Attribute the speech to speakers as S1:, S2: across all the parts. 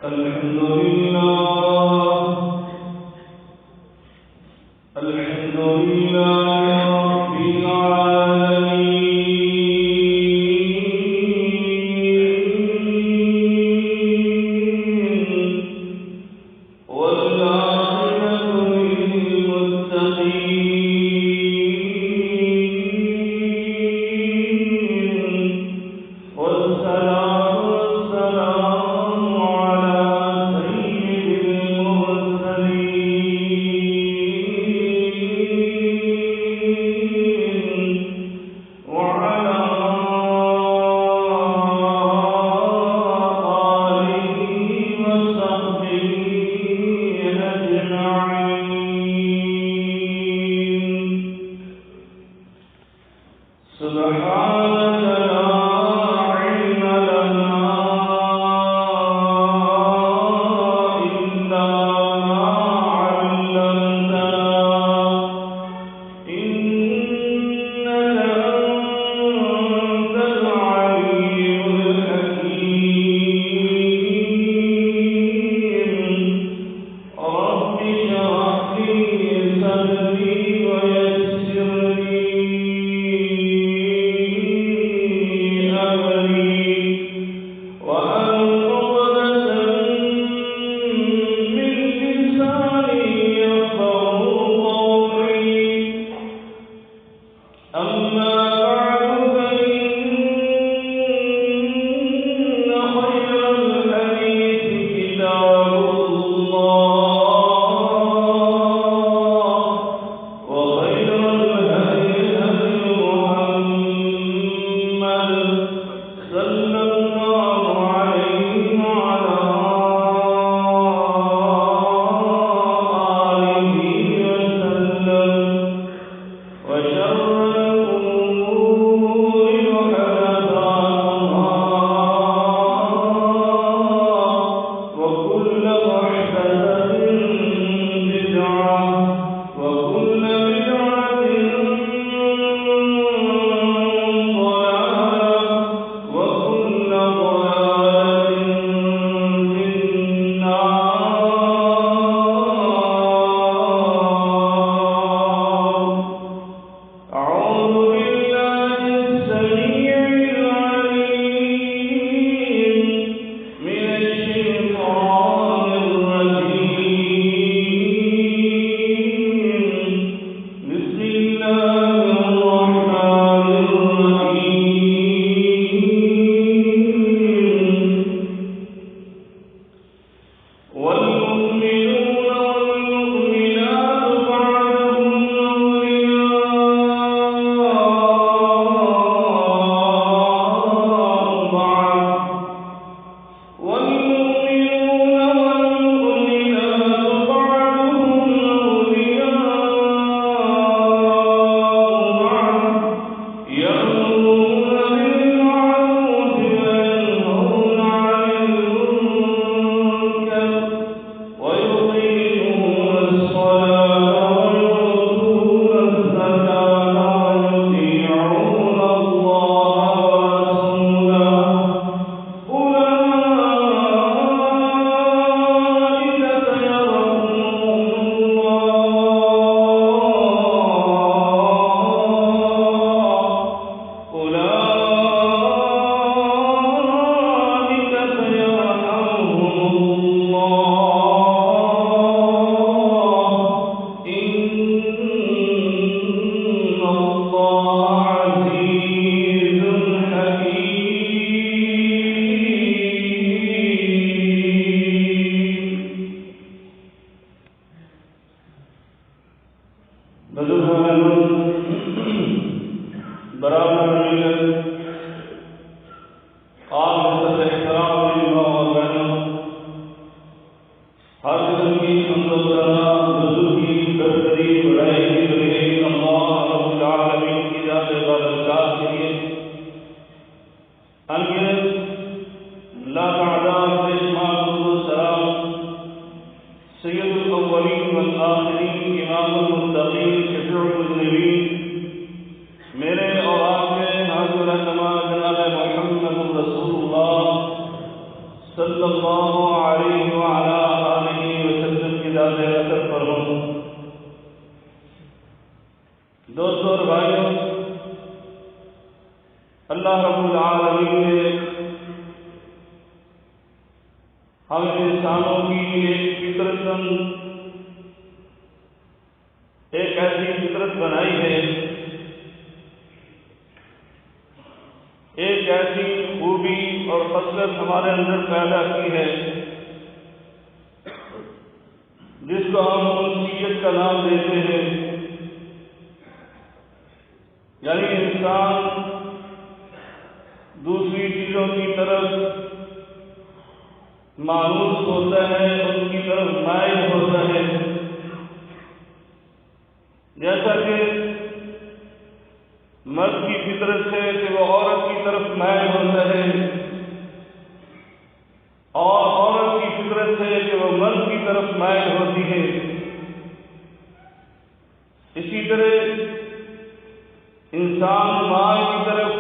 S1: الحمد لله الحمد لله رب العالمين والعاقبة للمتقين والصلاة والسلام على سيد المرسلين ہم انسانوں کی ایک ایسی فطرت بنائی ہے، ایک ایسی خوبی اور خصلت ہمارے اندر پیدا کی ہے جس کو ہم انسیت کا نام دیتے ہیں. یعنی انسان دوسری چیزوں کی طرف مانوس ہوتا ہے، ان کی طرف مائل ہوتا ہے. جیسا کہ مرد کی فطرت ہے کہ وہ عورت کی طرف مائل ہوتا ہے، اور عورت کی فطرت ہے کہ وہ مرد کی طرف مائل ہوتی ہے. اسی طرح انسان ماں کی طرف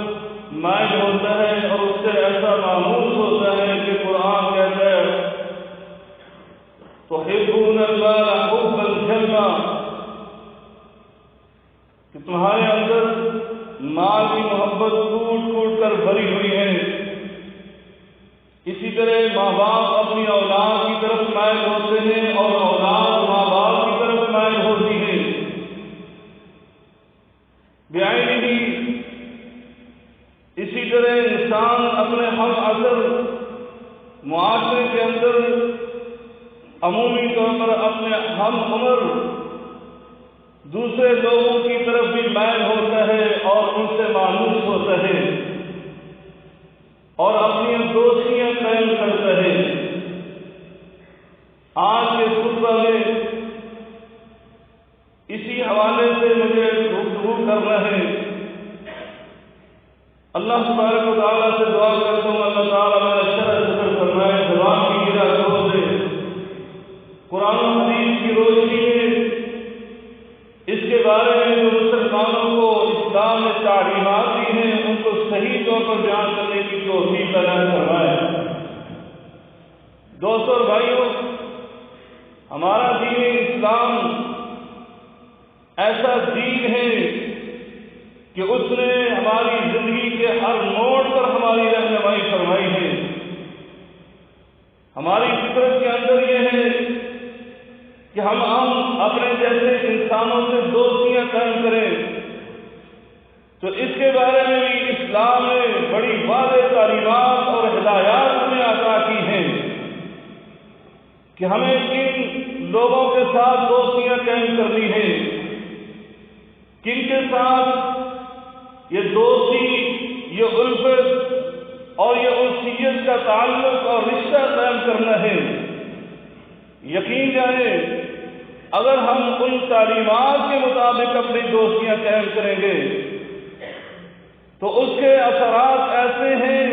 S1: مائل ہوتا ہے اور اس سے ایسا مانوس ہوتا ہے کہ قرآن کہتا ہے تحبون المال حبا جما، کہ تمہارے اندر مال کی محبت ٹوٹ ٹوٹ کر بھری ہوئی ہے. اسی طرح ماں باپ اپنی اولاد کی طرف مائل ہوتے ہیں اور اولاد ماں باپ کی طرف مائل ہوتی ہے. بعینہ اسی طرح انسان اپنے ہم عصر معاشرے کے اندر عمومی طور پر اپنے ہم عمر دوسرے لوگوں کی طرف بھی مائل ہوتا ہے اور ان سے مانوس ہوتا ہے اور اپنی دوستیاں قائم کرتا ہے. آج کے خطبہ میں اسی حوالے سے مجھے گفتگو کرنا ہے. اللہ تبارک و تعالیٰ سے دعا کرتا ہوں اللہ تعالیٰ میرا شرح ذکر فرمائے، زبان کی گرا کھول دے، قرآن و حدیث کی روشنی میں اس کے بارے میں جو مسلمانوں کو اسلام میں تعلیمات دی ہیں ان کو صحیح طور پر بیان کرنے کی توفیق عطا فرمائے. دوستوں اور بھائیوں، ہمارا دین اسلام ایسا دین ہے کہ اس نے ہماری زندگی کے ہر موڑ پر ہماری رہنمائی فرمائی ہے. ہماری فطرت کے اندر یہ ہے کہ ہم اپنے جیسے انسانوں سے دوستیاں قائم کریں، تو اس کے بارے میں بھی اسلام نے بڑی واضح تعلیمات اور ہدایات ہمیں عطا کی ہیں کہ ہمیں کن لوگوں کے ساتھ دوستیاں قائم کرنی ہیں، کن کے ساتھ یہ دوستی، یہ الفت اور یہ انسیت کا تعلق اور رشتہ قائم کرنا ہے. یقین جانیں اگر ہم ان تعلیمات کے مطابق اپنی دوستیاں قائم کریں گے تو اس کے اثرات ایسے ہیں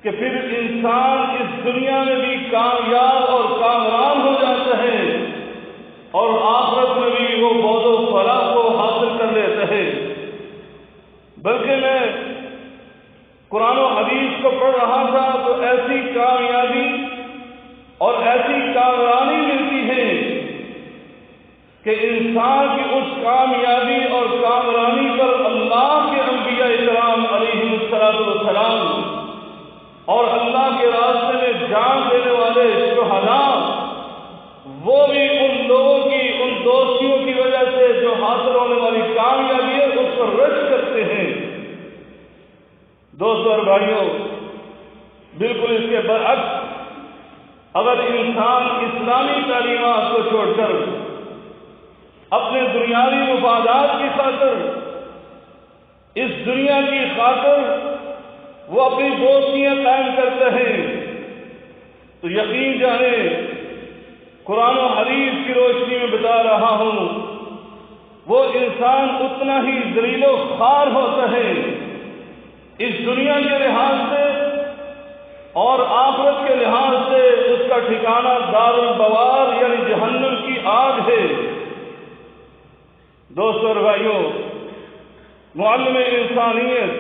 S1: کہ پھر انسان اس دنیا میں بھی کامیاب اور کامران ہو جاتا ہے اور آخرت میں بھی وہ فوز و فلاح کو حاصل کر لیتا ہے. بلکہ میں قرآن و حدیث کو پڑھ رہا تھا تو ایسی کامیابی اور ایسی کامرانی ملتی ہے کہ انسان کی اس کامیابی اور کامرانی پر اللہ کے انبیاء کرام علیہم السلام اور اللہ کے راستے میں جان دینے والے شہداء وہ بھی ان لوگوں کی ان دوستیوں کی وجہ سے جو حاصل ہونے والی کامیابی ہے اس پر رشک کرتے ہیں. دوستوں اور بھائیوں، بالکل اس کے برعکس اگر انسان اسلامی تعلیمات کو چھوڑ کر اپنے دنیاوی مفادات کی خاطر، اس دنیا کی خاطر وہ اپنی دوستیاں قائم کرتے ہیں تو یقین جانیں قرآن و حدیث کی روشنی میں بتا رہا ہوں وہ انسان اتنا ہی ذلیل و خوار ہوتا ہے اس دنیا کے لحاظ سے اور آخرت کے لحاظ سے. اس کا ٹھکانہ دار البوار یعنی جہنم کی آگ ہے. دوستوں اور بھائیوں، معلم انسانیت،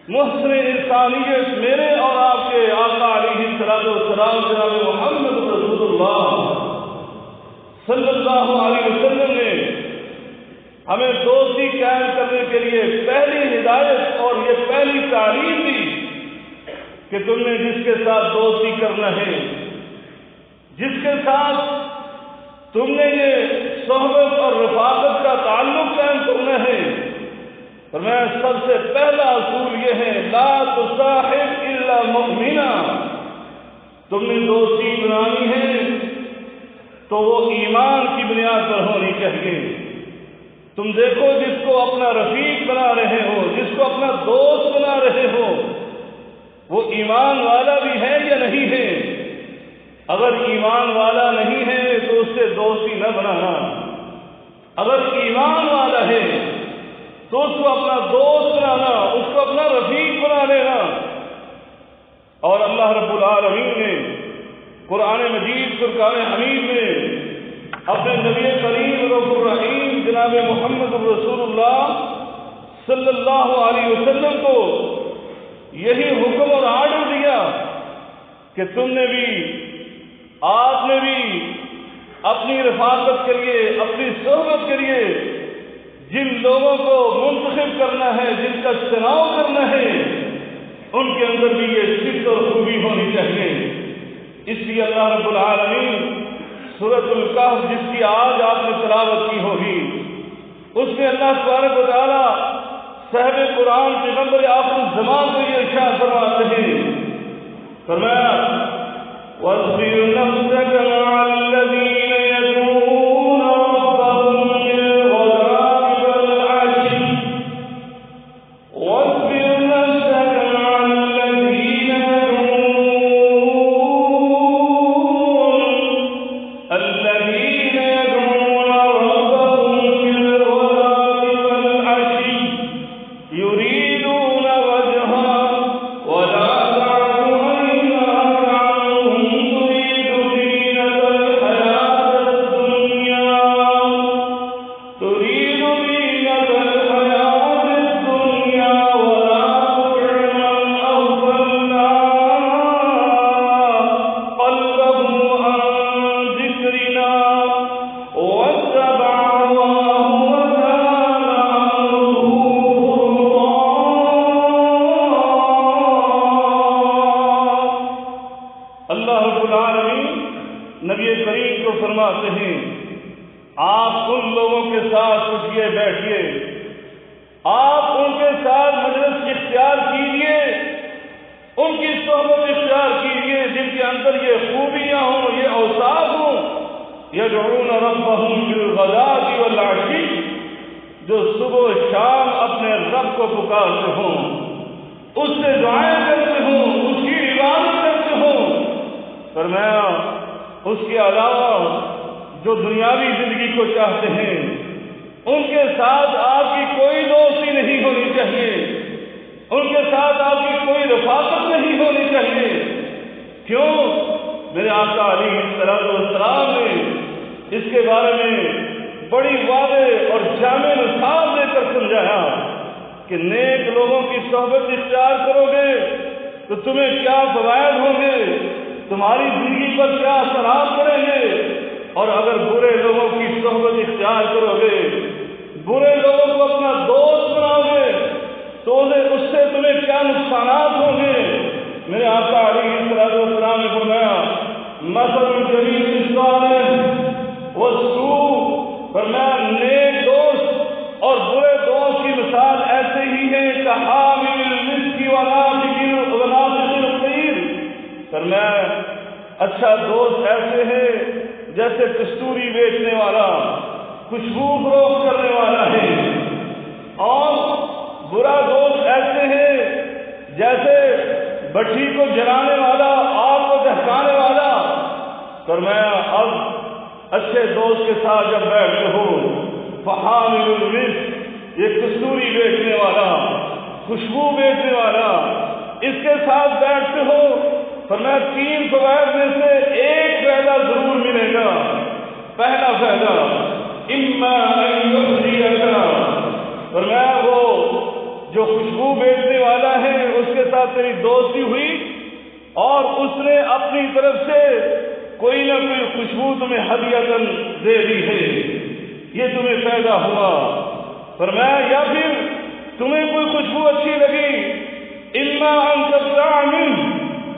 S1: محسن انسانیت میرے اور آپ کے آقا علیہ السلام جناب محمد رسول اللہ صلی اللہ علیہ وسلم نے ہمیں دوستی قائم کرنے کے لیے پہلی ہدایت اور یہ پہلی تعلیم دی کہ تم نے جس کے ساتھ دوستی کرنا ہے، جس کے ساتھ تم نے یہ صحبت اور رفاقت کا تعلق قائم کرنا ہے، فرمایا سب سے پہلا اصول یہ ہے لا تصاحب الا مؤمنا، تم نے دوستی بنانی ہے تو وہ ایمان کی بنیاد پر ہونی چاہیے۔ تم دیکھو جس کو اپنا رفیق بنا رہے ہو، جس کو اپنا دوست بنا رہے ہو، وہ ایمان والا بھی ہے یا نہیں ہے؟ اگر ایمان والا نہیں ہے تو اس سے دوستی نہ بنانا، اگر ایمان والا ہے تو اس کو اپنا دوست بنانا، اس کو اپنا رفیق بنا لینا۔ اور اللہ رب العالمین نے قرآن مجید فرقان حمید میں اپنے نبی کریم رؤوف الرحیم جناب محمد رسول اللہ صلی اللہ علیہ وسلم کو یہی حکم اور آرڈر دیا کہ تم نے بھی، آپ نے بھی اپنی رفاقت کے لیے، اپنی صحبت کے لیے جن لوگوں کو منتخب کرنا ہے، جن کا چناؤ کرنا ہے، ان کے اندر بھی یہ صفت اور خوبی ہونی چاہیے۔ اس لیے اللہ رب العالمین سورۃ الکہف جس کی آج آپ نے تلاوت کی ہوگی، اس میں اللہ تبارک و تعالیٰ صاحب قرآن پیغمبر آخر الزمان کو یہ ارشاد فرماتے ہیں، فرمایا وَاصْبِرْ نَفْسَكَ مَعَ الَّذِينَ يَدْعُونَ رَبَّهُم بِالْغَدَاةِ وَالْعَشِيِّ وَاصْبِرْ نَفْسَكَ مَعَ الَّذِينَ يدعون ربهم بالغداة والعشي يريدون وجهه ولا تعد عيناك عنهم تريد زينة الحياة الدنيا ولا تطع من أغفلنا قلبه عن ذكرنا واتبع هواه وكان أمره فرطا۔ اللہ رب العالمین نبی کریم کو فرماتے ہیں آپ ان لوگوں کے ساتھ اٹھیے بیٹھیے، آپ ان کے ساتھ مجلس اختیار کیجیے، ان کی صحبت اختیار کیجیے جن کے اندر یہ خوبیاں ہوں، یہ اوصاف ہوں، یدعون ربهم بالغداة والعشی، جو صبح و شام اپنے رب کو پکارتے ہوں، اس سے دعائیں کرتے ہوں، اس کی عبادت کرتے ہوں۔ فرمایا اس کے علاوہ جو دنیاوی زندگی کو چاہتے ہیں ان کے ساتھ آپ کی کوئی دوستی نہیں ہونی چاہیے، ان کے ساتھ آپ کی کوئی رفاقت نہیں ہونی چاہیے۔ کیوں؟ میرے آقا علیہ الصلوۃ والسلام نے اس کے بارے میں بڑی واضح اور جامع مثال دے کر سمجھایا کہ نیک لوگوں کی صحبت اختیار کرو گے تو تمہیں کیا فوائد ہوں گے، تمہاری زندگی پر کیا اثرات پڑیں گے، اور اگر برے لوگوں کی صحبت اختیار کرو گے، برے لوگوں کو اپنا دوست بناؤ گے تو اس سے تمہیں کیا نقصانات ہوں گے۔ میرے آقا علیہ السلام نے فرمایا مثل الجلیل الصالح والسوء، فرمایا نیک دوست اور برے دوست کی مثال ایسے ہی ہے کہ حامل المسک ونافخ الطیر، فرمایا اچھا دوست ایسے ہے جیسے کستوری بیچنے والا، خوشبو فروخت کرنے والا ہے، اور برا دوست ایسے ہے جیسے بٹھی کو جلانے والا، آگ کو دہکانے والا۔ فرمایا اب اچھے دوست کے ساتھ جب بیٹھتے ہو، فحامل المسک، یہ کستوری بیچنے والا، خوشبو بیچنے والا، اس کے ساتھ بیٹھتے ہو، فرمایا 3 فوائد میں سے ایک فائدہ ضرور ملے گا۔ پہلا فائدہ اما ان یحذیک، فرمایا وہ جو خوشبو بیچنے والا ہے اس کے ساتھ تیری دوستی ہوئی اور اس نے اپنی طرف سے کوئی نہ کوئی خوشبو تمہیں ہدیۃً دے دی ہے، یہ تمہیں فائدہ ہوا۔ فرمایا یا پھر تمہیں کوئی خوشبو اچھی لگی، اما ان تبتاع منہ،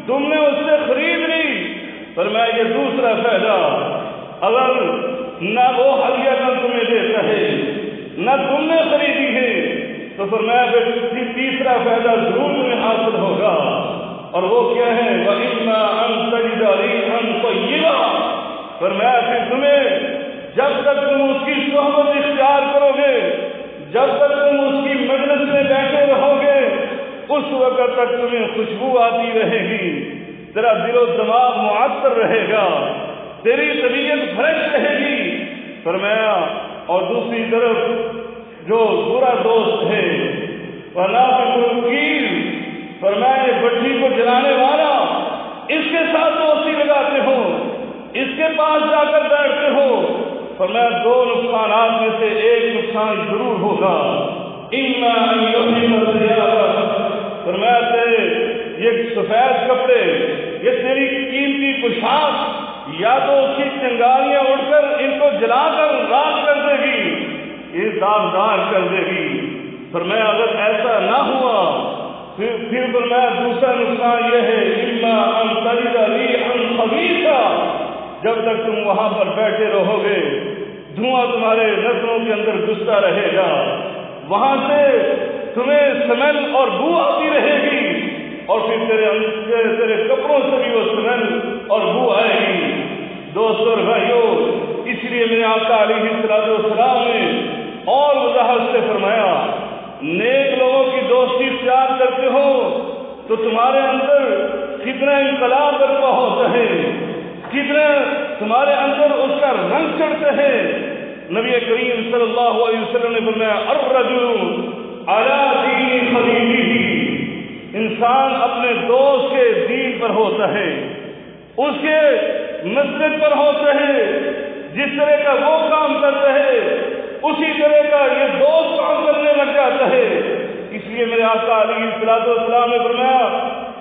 S1: تم نے اس سے خرید لی، فرمایا یہ دوسرا فائدہ، اگر نہ وہ ہدیہ تمہیں دیتا ہے نہ تم نے خریدی ہے تو فرمایا پھر تیسرا فائدہ ضرور تمہیں حاصل ہوگا، اور وہ کیا ہے؟ وَإِمَّا أَن تَجِدَ رِيحًا طَيِّبًا، فرمایا پھر تمہیں جب تک تم اس کی صحبت اختیار کرو گے، جب تک تم اس کی مجلس میں بیٹھے رہو گے، اس وقت تک تمہیں خوشبو آتی رہے گی، تیرا دل و دماغ معطر رہے گا، تیری طبیعت فریش رہے گی۔ فرمایا اور دوسری طرف جو برا دوست ہے وَنَافِقُ الْقِيلِ، فرمایا بچی کو جلانے والا، اس کے ساتھ دوستی لگاتے ہو، اس کے پاس جا کر بیٹھتے ہو، فرمایا دو نقصانات میں سے ایک نقصان ضرور ہوگا، اِمَّا أَن يُحْرِقَ ثِيَابَكَ، فرمایا تیرے یہ سفید کپڑے، یہ تیری قیمتی پوشاک یا تو اس کی چنگاریاں اٹھ کر ان کو جلا کر راکھ کر دے گی، یہ داغدار کر دے گی۔ فرمایا اگر ایسا نہ ہوا پھر فرمایا دوسرا نقصان یہ ہے اِمَّا أَن تَجِدَ رِيحًا خَبِيثًا، جب تک تم وہاں پر بیٹھے رہو گے دھواں تمہارے نظروں کے اندر گھستا رہے گا، وہاں سے تمہیں سمیل اور بو آتی رہے گی، اور پھر تیرے کپڑوں سے بھی وہ سمیل اور بو آئے گی۔ دوستو اور بھائیو، اس لیے میرے آقا علیہ السلام نے اور وضاحت سے فرمایا نیک لوگوں کی دوستی اختیار کرتے ہو تو تمہارے اندر کتنا انقلاب برپا ہوتا ہے، کتنا تمہارے اندر اس کا رنگ چڑھتا ہے۔ نبی کریم صلی اللہ علیہ وسلم نے فرمایا الرجل علی دین خلیلہ، انسان اپنے دوست کے دین پر ہوتا ہے، اس کے مسجد پر ہوتا ہے، جس طرح کا وہ کام کرتا ہے اسی طرح کا یہ دوست کام کرنے لگ جاتا ہے۔ اس لیے میرے آقا علیہ السلام نے فرمایا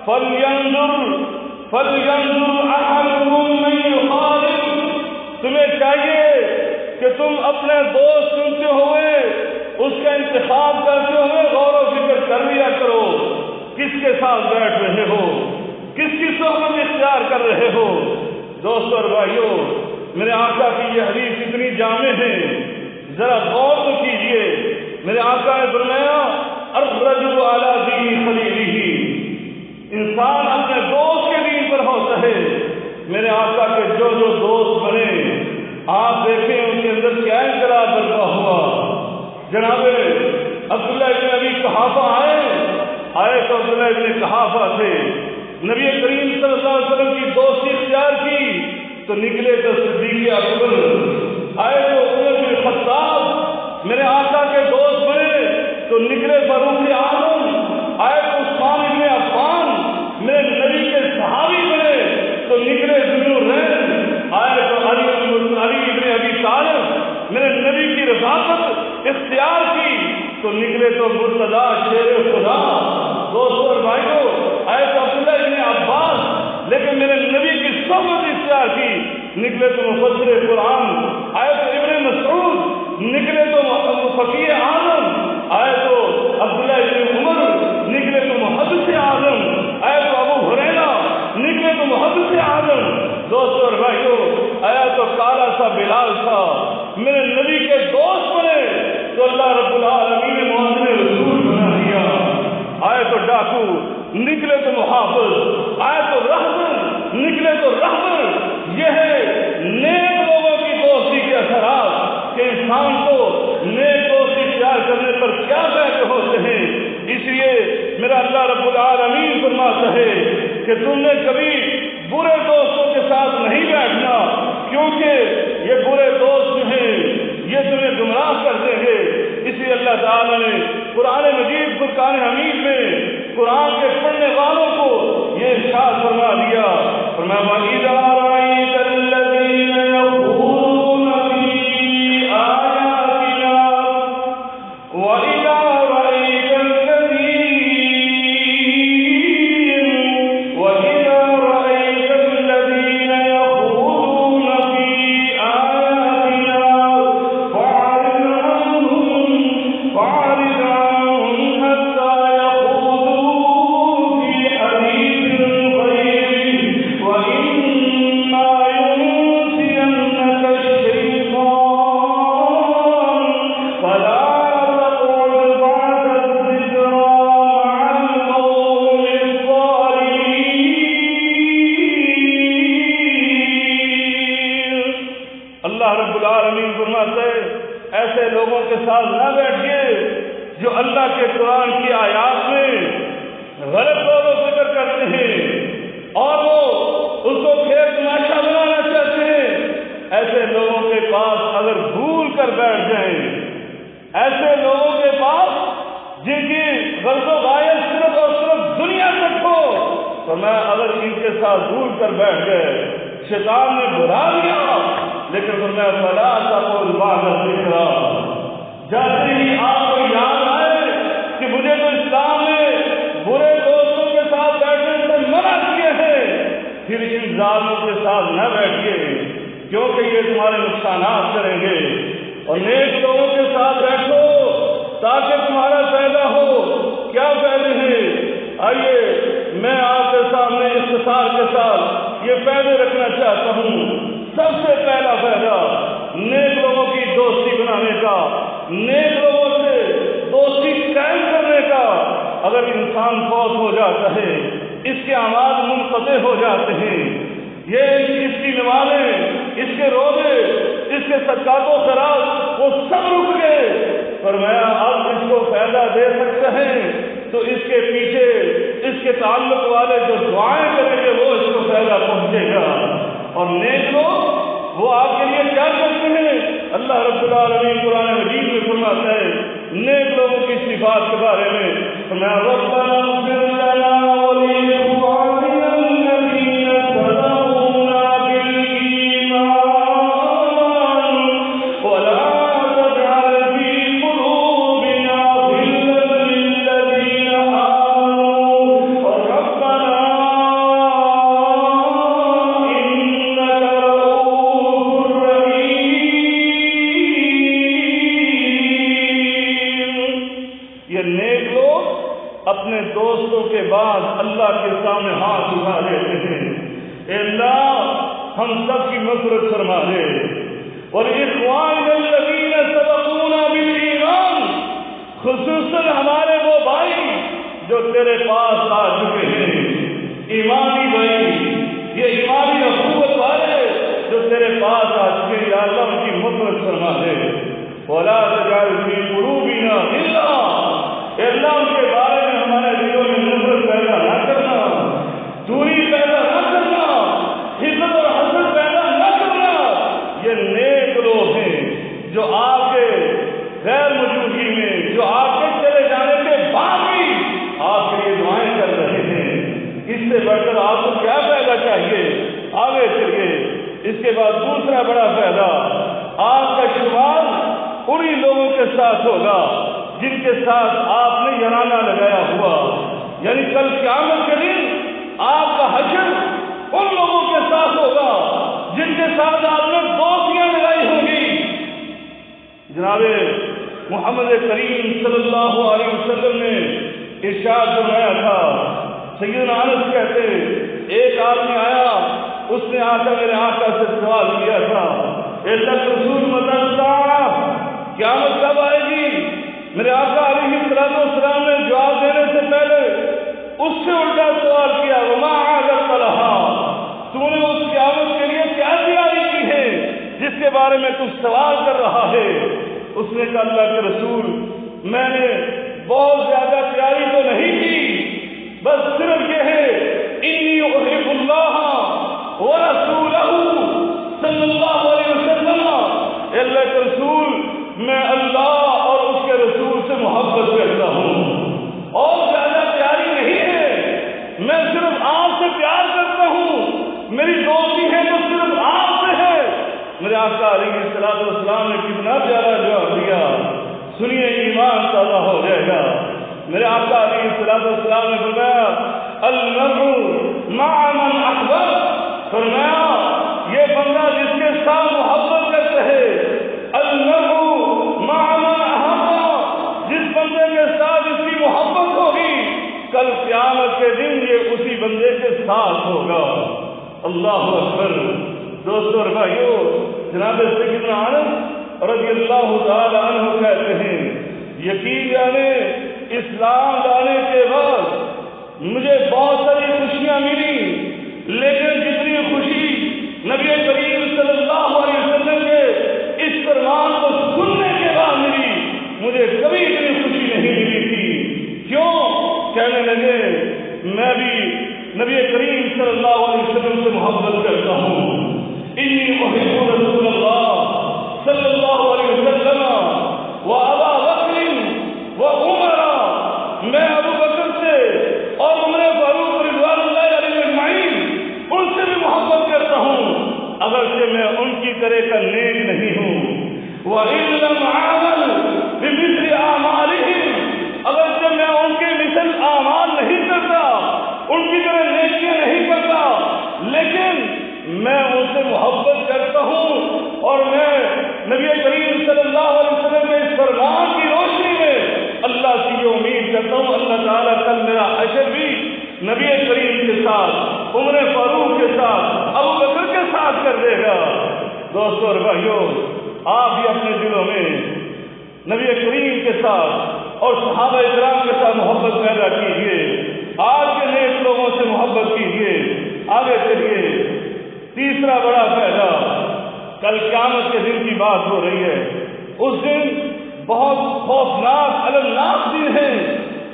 S1: فَلْيَنْظُرْ أَحَدُكُم مَّن يُخَالِطُ، تمہیں چاہیے کہ تم اپنے دوست چنتے ہوئے اس کا انتخاب کرتے ہوئے غور و فکر کر لیا کرو، کس کے ساتھ بیٹھ رہے ہو، کس کی صحبت اختیار کر رہے ہو۔ دوستو اور بھائیو، میرے آقا کی یہ حدیث اتنی جامع ہے، ذرا غور تو کیجئے۔ میرے آقا نے فرمایا الرجل علی دین خلیلہ، انسان اپنے دوست کے دین پر ہوتا ہے۔ میرے آقا کے جو دوست بنے آپ دیکھیں ان کے اندر کیا انقلاب برپا ہوا۔ جناب عبداللہ ابن ابی قحافہ آئے تو عبداللہ ابن قحافہ تھے، نبی کریم صلی اللہ علیہ وسلم کی دوستی اختیار کی تو نکلے تو صدیق اکبر، آئے تو عمر بن خطاب میرے آقا کے دوست بنے تو نکلے فاروق اعظم، آئے تو عثمان بن عفان میرے نبی کے صحابی بنے تو نکلے ذوالنورین، آئے تو علی بن ابی طالب میرے نبی کی رفاقت اختیار کی تو نکلے تو مرتضی شیر خدا۔ دوستو اور بھائیو، آئے تو عبداللہ بن عباس لیکن میرے نبی کی صحبت اختیار کی، نکلے تو مفسر قرآن، آئے تو ابن مسعود، نکلے تو فقیہ اعظم، آئے تو عبداللہ بن عمر، نکلے تو محدث اعظم، آئے تو ابو ہریرہ، نکلے تو محدث اعظم۔ دوستو اور بھائیو، آیا تو کالا سا بلال تھا میرے نبی کے دوست بنے تو اللہ رب العالمین نے مؤذن رسول بنا دیا، آئے تو ڈاکو، نکلے تو محافظ، آئے تو رہبر، نکلے تو رہبر۔ یہ ہے نیک لوگوں کی دوستی کے اثرات کہ انسان کو نیک دوستی اختیار کرنے پر کیا فائدے ہوتے ہیں۔ اس لیے میرا اللہ رب العالمین فرماتا ہے کہ تم نے کبھی برے دوستوں کے ساتھ نہیں بیٹھنا، کیونکہ یہ برے دوست ہیں یہ تمہیں گمراہ کر دیں گے۔ اس لیے اللہ تعالیٰ نے قرآن مجید فرقان حمید میں قرآن کے پڑھنے والوں کو یہ ارشاد فرما دیا، فرمایا وَإِذَا رَأَيْتَ الَّذِينَ يَخُوضُونَ فِي آيَاتِنَا وَإِذَا رَأَيْتَ الَّذِينَ يَخُوضُونَ فِي آيَاتِنَا فَأَعْرِضْ عنهم حَتَّى يَخُوضُوا فِي حَدِيثٍ غَيْرِهِ اللہ رب العالمین فرماتے ہیں ایسے لوگوں کے ساتھ نہ بیٹھیے جو اللہ کے قرآن کی آیات میں غلط غور و فکر کرتے ہیں اور وہ اس کو کھیل تماشا بنانا چاہتے ہیں۔ ایسے لوگوں کے پاس اگر بھول کر بیٹھ جائیں، ایسے لوگوں کے پاس جن کی غرض و غایت صرف اور صرف دنیا تک ہو، تو میں اگر ان کے ساتھ بھول کر بیٹھ گئے، شیطان نے بلا لیا، لیکن میں فلا تقل بعد الذکری، جیسے ہی آپ کو یاد آئے کہ مجھے تو اسلام نے برے دوستوں کے ساتھ بیٹھنے سے منع کیے ہیں، پھر ان ظالموں کے ساتھ نہ بیٹھیے کیونکہ یہ تمہارے نقصانات کریں گے، اور نیک لوگوں کے ساتھ بیٹھو تاکہ تمہارا فائدہ ہو۔ کیا فائدے ہیں؟ آئیے میں آپ کے سامنے اختصار کے ساتھ یہ فائدے رکھنا چاہتا ہوں۔ سب سے پہلا فائدہ نیک لوگوں کی دوستی بنانے کا، نیک لوگوں سے دوستی قائم کرنے کا۔ اگر انسان فوت ہو جاتا ہے، اس کے اعمال منقطع ہو جاتے ہیں، یہ اس کی نمازیں، اس کے روزے، اس کے صدقات و خیرات وہ سب رک گئے، فرمایا اب اس کو فائدہ دے سکتے ہیں تو اس کے پیچھے اس کے تعلق والے جو دعائیں کریں گے وہ اس کو فائدہ پہنچے گا۔ اور نیک لوگ وہ آپ کے لیے کیا کرتے ہیں؟ اللہ رب العالمین قرآن مجید میں فرماتا ہے نیک لوگوں کی صفات کے بارے میں، فرمایا ربنا اغفر لنا ولإخواننا الذین سبقونا بالایمان ولا تجعل في قلوبنا غلا للذین آمنوا ربنا انک رؤوف رحیم۔ یہ نیک لوگ اپنے دوستوں کے بعد اللہ کے سامنے ہاتھ اٹھا لیتے ہیں، اے اللہ ہم سب کی مغفرت فرما دے، اور اخوان الذین سبقونا بالایمان، خصوصاً ہمارے وہ بھائی جو تیرے پاس آ چکے ہیں، ایمانی بھائی، یہ ایمانی اخوت والے جو تیرے پاس آ چکے ہیں، یا اللہ ان کی مغفرت فرما دے، ولا تجعل فی قلوبنا غلا، اے اللہ ان کے بارے میں ہمارے دلوں میں نفرت پیدا نہ کرنا، دوری پیدا نہ کرنا، حسد اور حسد پیدا نہ کرنا۔ یہ نیک لوگ ہیں جو آپ کے غیر موجودگی میں، جو آپ کے چلے جانے کے بعد بھی آپ کے لیے دعائیں کر رہے ہیں۔ اس سے بڑھ کر آپ کو کیا فائدہ چاہیے؟ آگے چلیے۔ اس کے بعد دوسرا بڑا فائدہ، آپ کا شمار انہی لوگوں کے ساتھ ہوگا جن کے ساتھ آپ نے یارانہ لگایا ہوا، یعنی کل قیامت کے دن آپ کا حشر ان لوگوں کے ساتھ ہوگا جن کے ساتھ آپ نے دوستیاں لگائی ہوں گی۔ جناب محمد کریم صلی اللہ علیہ وسلم نے ارشاد فرمایا تھا، سیدنا انس کہتے ایک آدمی آیا، اس نے آ کر میرے آقا سے سوال کیا تھا، اے اللہ کے رسول متی الساعہ، قیامت کب آئے گی؟ میرے آقا علیہ السلام نے جواب دینے سے پہلے اس سے الٹا سوال کیا، وما عادت لها، تو نے اس قیامت کے لیے کیا تیاری کی ہے جس کے بارے میں تم سوال کر رہا ہے؟ اس نے کہا اللہ کے رسول میں نے بہت زیادہ تیاری تو نہیں کی، بس صرف یہ ہے انی احب اللہ ورسولہ صلی اللہ علیہ وسلم، اے اللہ کے رسول میں اللہ اور اس کے رسول سے محبت کرتا ہوں، اور زیادہ پیاری نہیں ہے، میں صرف آپ سے پیار کرتا ہوں، میری دوستی ہے تو صرف آپ سے ہے۔ میرے آقا علیہ السلام نے کتنا پیارا جواب دیا، سنیے ایمان تازہ ہو جائے گا۔ میرے آقا علیہ السلام نے فرمایا المرء مع من احبب، فرمایا یہ بندہ جس کے ساتھ محبت کرتا ہے، المرء مع من احب، جس بندے کے ساتھ اس کی محبت ہوگی کل قیامت کے دن یہ اسی بندے کے ساتھ ہوگا۔ اللہ اکبر۔ دوستو اور بھائیو، جناب سیدنا انس رضی اللہ تعالی عنہ کہتے ہیں یقین جانے اسلام لانے کے بعد مجھے بہت ساری خوشیاں ملی، لیکن جتنی خوشی نبی کریم صلی اللہ علیہ وسلم کے صلی اللہ علیہ وسلم سے محبت کرتا ہوں. انی احب رسول اللہ صلی اللہ علیہ وسلم و ابا بکر و عمر. میں ابو بکر سے اور عمر فاروق رضوان اللہ علیہ اجمعین ان سے بھی محبت کرتا ہوں اگرچہ میں ان کی طرح کا نیک نہیں ہوں. وَإِن لَّمْ أَعْمَلْ بِمِثْلِ أَعْمَالِهِمْ اگرچہ میں ان کے مثل اعمال نہیں کرتا, ان کی طرح نیکیاں نہیں کرتا, لیکن میں ان سے محبت کرتا ہوں اور میں نبی کریم صلی اللہ علیہ وسلم کے اس فرمان کی روشنی میں اللہ سے یہ امید کرتا ہوں اللہ تعالیٰ کل میرا حشر بھی نبی کریم کے ساتھ, عمر فاروق کے ساتھ, ابو بکر کے ساتھ کر دے گا. دوستو اور بھائیو, آپ بھی اپنے دلوں میں نبی کریم کے ساتھ اور صحابہ کرام کے ساتھ محبت پیدا کیجیے. آج کے نیک لوگوں سے محبت کیجیے. آگے چلیے. تیسرا بڑا فائدہ, کل قیامت کے دن کی بات ہو رہی ہے. اس دن بہت خوفناک المناک دن ہے,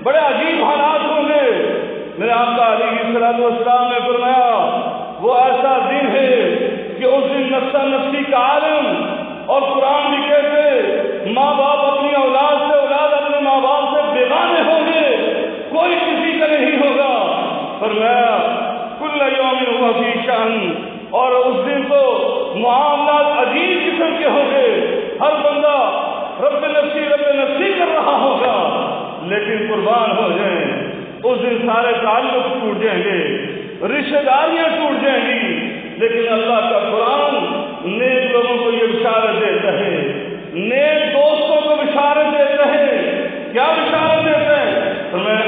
S1: بڑے عجیب حالات ہوں گے. میرے آقا علیہ الصلوۃ والسلام نے فرمایا وہ ایسا دن ہے کہ اس دن نفسا نفسی کا عالم, اور قرآن بھی کہتے ماں باپ اپنی اولاد سے, اولاد اپنے ماں باپ سے بیگانے ہوں گے, کوئی کسی کا نہیں ہوگا. فرمایا کل یوم ہوا فی شأن, اور اس دن تو معاملات عجیب قسم کے ہوں گے. ہر بندہ رب نفسی کر رہا ہوگا. لیکن قربان ہو جائیں, اس دن سارے تعلق ٹوٹ جائیں گے, رشتہ داریاں ٹوٹ جائیں گی. لیکن اللہ کا قرآن نیک لوگوں کو یہ بشارت دیتا ہے, نیک دوستوں کو بشارت دیتا ہے. کیا بشارت دیتا ہے؟ میں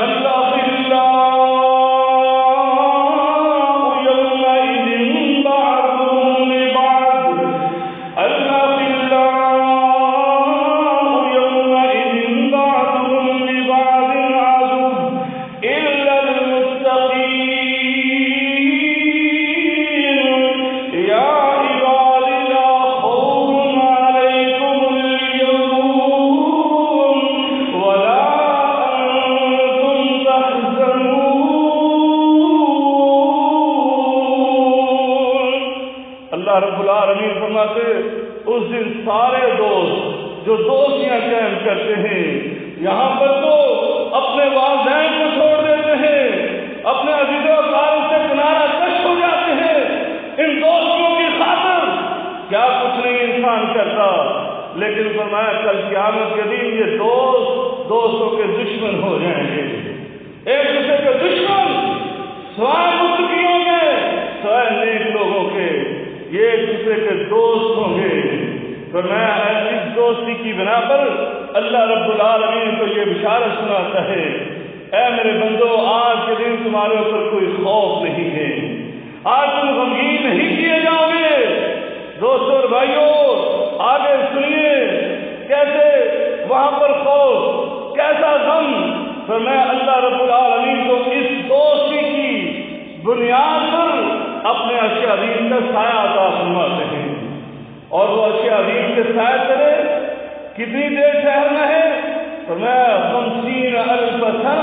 S1: اللہ رب العالمین فرماتے اس دن سارے دوست جو دوستیاں قائم کرتے ہیں, یہاں پر تو اپنے والدین کو چھوڑ دیتے ہیں, اپنے عزیز و اقارب سے کنارہ کش ہو جاتے ہیں. ان دوستوں کی خاطر کیا کچھ نہیں انسان کرتا. لیکن فرمایا کل قیامت کے دن یہ دوستوں کے دشمن ہو جائیں گے. ایک دوسرے کے دشمن سوائے متقیوں کے, سوائے نیک لوگوں کے, یہ ایک دوسرے کے دوست ہوں گے. فرمایا اس دوستی کی بنا پر اللہ رب العالمین کو یہ بشارت سناتا ہے, اے میرے بندو آج کے دن تمہارے اوپر کوئی خوف نہیں ہے, آج تم غمگین نہیں کیے جاؤ گے. دوستوں اور بھائیوں آگے سنیے کیسے وہاں پر خوف, کیسا غم. فرمایا اللہ رب العالمین کو اس دوستی کی بنیاد پر اپنے عرش عظیم کا سایہ عطا فرماتے ہیں. اور وہ عرش عظیم کے سایہ کرے کتنی دیر ٹھہرنا ہے؟ فرمایا 50,000 سنہ,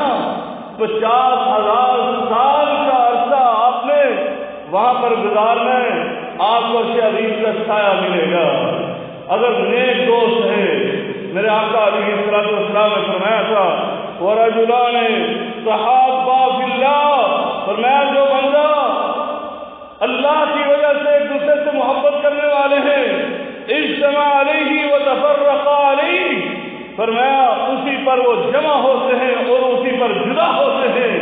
S1: 50,000 سال کا عرصہ آپ نے وہاں پر گزارنا ہے, آپ کو عرش عظیم کا سایہ ملے گا. اگر نیک دوست ہے, میرے آقا علیہ الصلوۃ والسلام نے فرمایا تھا وَرَجُلَانِ تَحَابَّا فِي اللَّهِ, فرمایا جو بندہ اللہ کی وجہ سے ایک دوسرے سے محبت کرنے والے ہیں, اجتمع علیہ وتفرقا علیہ, فرمایا اسی پر وہ جمع ہوتے ہیں اور اسی پر جدا ہوتے ہیں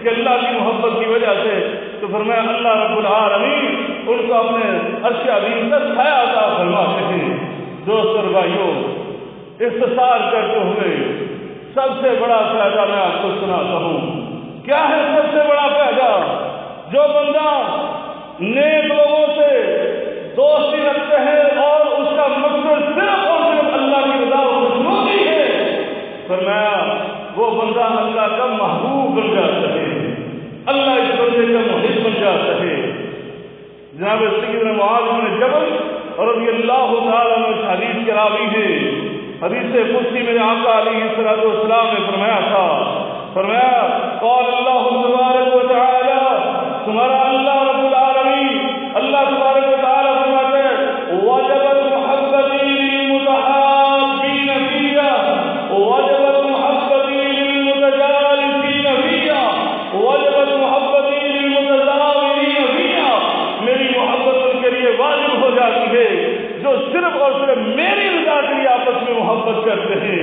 S1: کہ اللہ کی محبت کی وجہ سے. تو فرمایا اللہ رب العالمین ان کو اپنے عرش عظیم کا سایہ عطا فرماتے ہیں. دوستو اور بھائیوں اختصار کرتے ہوئے سب سے بڑا فائدہ میں آپ کو سناتا ہوں. کیا ہے سب سے بڑا فائدہ؟ جو بندہ نیک لوگوں سے دوستی رکھتے ہیں اور اس کا مقصد صرف اور صرف اللہ کی رضا و خوشنودی ہے, فرمایا وہ بندہ اللہ کا محبوب بن جاتا ہے, اللہ اس بندے کا محب بن جاتا ہے. جناب سیدنا معاذ بن جبل رضی اللہ تعالیٰ عنہ حدیث کے راوی ہے. حدیث قدسی میرے آقا علیہ الصلوۃ والسلام نے فرمایا تھا, فرمایا قال اللہ تبارک و تعالی تمہارا اللہ رب العالمین اللہ تبارک و تعالیٰ فرماتے ہیں وجبت محبتی للمتحابین فیہا وجبت محبتی للمتجالسین فیہا وجبت محبتی للمتزاورین فیہا، میری محبت ان کے لیے واجب ہو جاتی ہے جو صرف اور صرف میری رضا کے لیے آپس میں محبت کرتے ہیں۔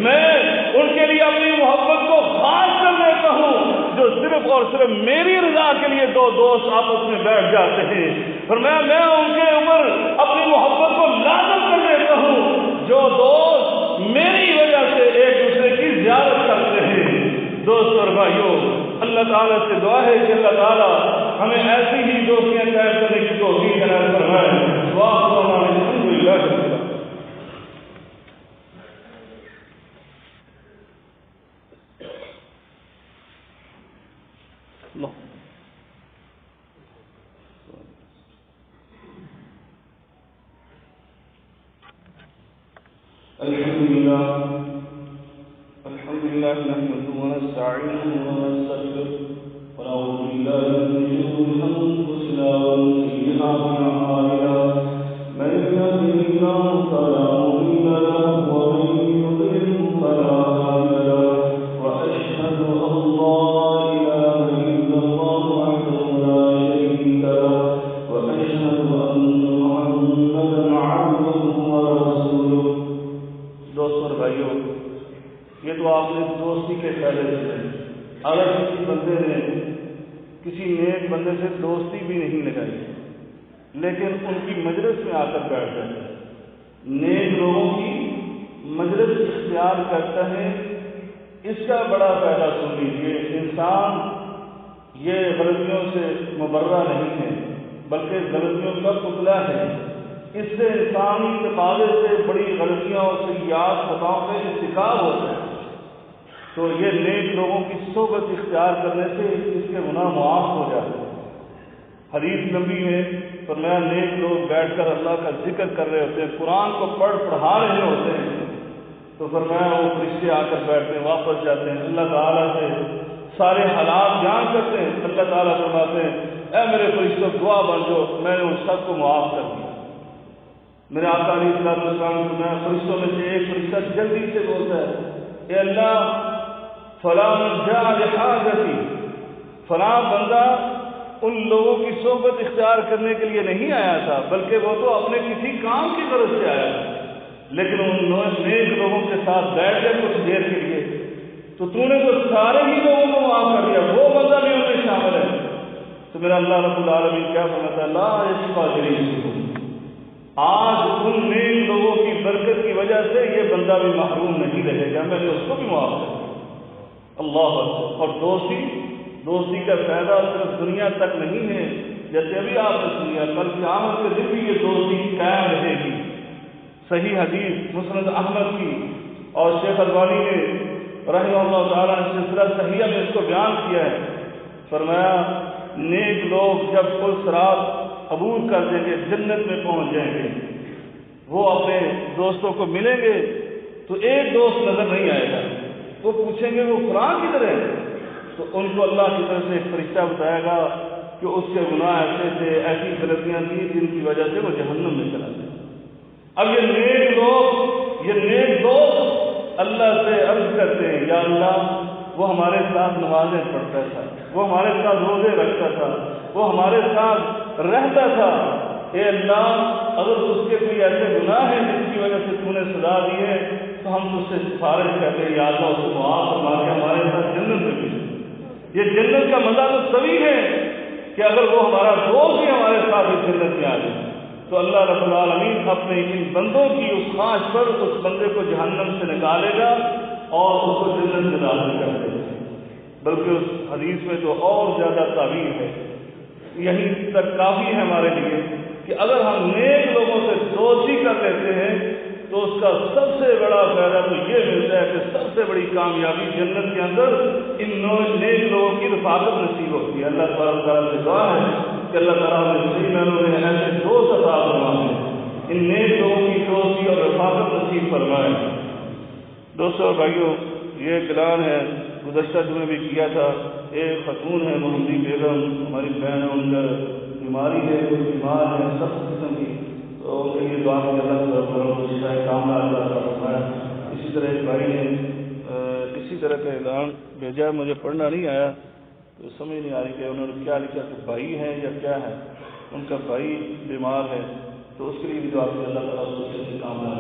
S1: میں ان کے لیے اپنی محبت کو خاص کر دیتا ہوں جو صرف اور صرف میری رضا کے لیے دو دوست آپس میں بیٹھ جاتے ہیں، اور میں ان کے اوپر اپنی محبت کو لازم کر دیتا ہوں جو دوست میری وجہ سے ایک دوسرے کی زیارت کرتے ہیں۔ دوست اور بھائیوں، اللہ تعالیٰ سے دعا ہے کہ اللہ تعالیٰ ہمیں ایسی ہی دوستیاں قائم کرنے کی توفیق عنایت فرمائے۔ الحمدللہ الحمدللہ نحمده ونستعینه ونستغفره ونعوذ باللہ من شرور انفسنا ومن سیئات اعمالنا من يهده الله فلا مضل له ومن يضلل فلا هادي له واشهد ان لا اله الا الله وحده لا شريك له واشهد ان محمدا عبده ورسوله۔ دوستو اور بھائیوں، یہ تو آپ نے دوستی کے فائدے سے، اگر کسی بندے نے کسی نیک بندے سے دوستی بھی نہیں لگائی لیکن ان کی مجلس میں آ کر بیٹھ جائے، نیک لوگوں کی مجلس اختیار کرتا ہے، اس کا بڑا فائدہ سن لیجیے۔ انسان یہ غلطیوں سے مبرہ نہیں ہے بلکہ غلطیوں کا پتلا ہے، اس سے انسانی تقاضے سے بڑی غلطیاں اور سیئات خطاؤں میں ارتکاب ہوتا ہے، تو یہ نیک لوگوں کی صحبت اختیار کرنے سے اس کے گناہ معاف ہو جاتے ہیں۔ حدیث نبی میں فرمایا نیک لوگ بیٹھ کر اللہ کا ذکر کر رہے ہوتے ہیں، قرآن کو پڑھا رہے ہوتے ہیں، تو فرمایا وہ فرشتے آ کر بیٹھتے ہیں، واپس جاتے ہیں، اللہ تعالیٰ سے سارے حالات بیان کرتے ہیں، اللہ تعالیٰ فرماتے ہیں اے میرے فرشتوں گواہ بن جاؤ، میں نے اس سب کو معاف کر دیا۔ میرے آقا علیہ السلام نے فرشتوں میں سے ایک فرشتہ جلدی سے بولتا ہے اے اللہ فلاں جاء لحاجتی، فلاں بندہ ان لوگوں کی صحبت اختیار کرنے کے لیے نہیں آیا تھا بلکہ وہ تو اپنے کسی کام کی غرض سے آیا تھا، لیکن ان نیک لوگوں کے ساتھ بیٹھ گئے کچھ دیر کے لیے، تو تو نے تو سارے ہی لوگوں کو معاف کر دیا، وہ بندہ بھی ان میں شامل ہے۔ تو میرا اللہ رب العالمین کیا فرماتا ہے لا یشفع جلیسکم، آج ان نیک لوگوں کی برکت کی وجہ سے یہ بندہ بھی محروم نہیں رہے گا، میں نے اس کو بھی معاف کر دیا۔ اللہ اکبر۔ اور دوستی کا فائدہ صرف دنیا تک نہیں ہے، جیسے ابھی آپ نے سنیا کل قیامت کے دن بھی یہ دوستی قائم رہے گی۔ صحیح حدیث مسند احمد کی اور شیخ البانی نے رحمہ اللہ تعالیٰ نے سلسلہ صحیحہ میں اس کو بیان کیا ہے، فرمایا نیک لوگ جب پل صراط عبور کر دیں گے، جنت میں پہنچ جائیں گے، وہ اپنے دوستوں کو ملیں گے تو ایک دوست نظر نہیں آئے گا، وہ پوچھیں گے وہ فلاں کدھر ہے، تو ان کو اللہ کی طرف سے ایک فرشتہ بتائے گا کہ اس کے گناہ ایسے تھے، ایسی غلطیاں تھیں جن کی وجہ سے وہ جہنم میں چلا گیا۔ اب یہ نیک دوست اللہ سے عرض کرتے ہیں یا اللہ وہ ہمارے ساتھ نمازیں پڑھتا تھا، وہ ہمارے ساتھ روزے رکھتا تھا، وہ ہمارے ساتھ رہتا تھا، اے اللہ اگر اس کے کوئی ایسے گناہ ہیں جس کی وجہ سے تو نے سزا دی ہے تو ہم تجھ سے سفارش کرتے ہیں یا اللہ اس کو معاف فرما کے ہمارے ساتھ جنت میں بھیج۔ یہ جنت کا مزہ تو تبھی ہے کہ اگر وہ ہمارا دوست ہی ہمارے ساتھ اس جنت میں آ جائے، تو اللہ رب العالمین اپنے ان بندوں کی اس خواہش پر اس بندے کو جہنم سے نکالے گا اور اس کو جنت میں داخل کر دے گا۔ بلکہ اس حدیث میں تو اور زیادہ تعبیر ہے، یہیں تک کافی ہے ہمارے لیے کہ اگر ہم نیک لوگوں سے دوستی کر لیتے ہیں تو اس کا سب سے بڑا فائدہ تو یہ ملتا ہے کہ سب سے بڑی کامیابی جنت کے اندر ان نیک لوگوں کی رفاقت نصیب ہوتی ہے۔ اللہ تعالیٰ سے دعا ہے کہ اللہ تعالیٰ نے صحیح معنوں میں ایسے دوست عطا فرمائے، ان نیک لوگوں کی دوستی اور رفاقت نصیب فرمائے۔ دوستوں اور بھائیوں، یہ اعلان ہے گزشتہ جمعے بھی کیا تھا. ایک خاتون ہے محمدی بیگم, ہماری بہن ہے, ان کا بیماری ہے, کوئی بیمار ہے سخت قسم کی, تو ان کے لیے دعا کی اللہ تعالیٰ کام ہے. اسی طرح ایک بھائی نے اسی طرح کا اعلان بھیجا, مجھے پڑھنا نہیں آیا تو سمجھ نہیں آ رہی کہ انہوں نے کیا لکھا, کہ بھائی ہیں یا کیا ہے. ان کا بھائی بیمار ہے تو اس کے لیے بھی دعا کی اللہ تعالیٰ سے کام ہے.